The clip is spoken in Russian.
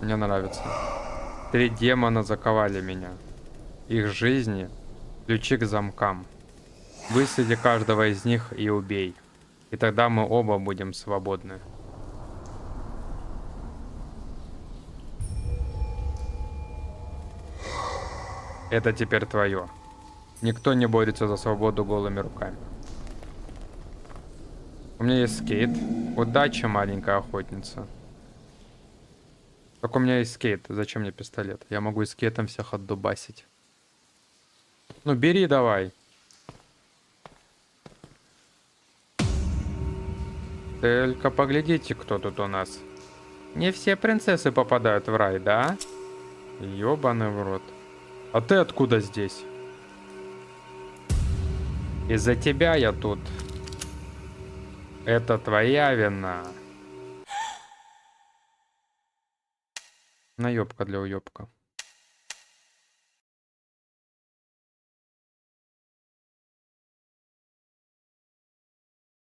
Мне нравится. 3 демона заковали меня. Их жизни — ключи к замкам. Высади каждого из них и убей. И тогда мы оба будем свободны. Это теперь твое. Никто не борется за свободу голыми руками. У меня есть скейт. Удачи, маленькая охотница. Так у меня есть скейт. Зачем мне пистолет? Я могу и скейтом всех отдубасить. Ну, бери давай. Только поглядите, кто тут у нас. Не все принцессы попадают в рай, да? Ёбаный в рот. А ты откуда здесь? Из-за тебя я тут. Это твоя вина. Наебка для уебка.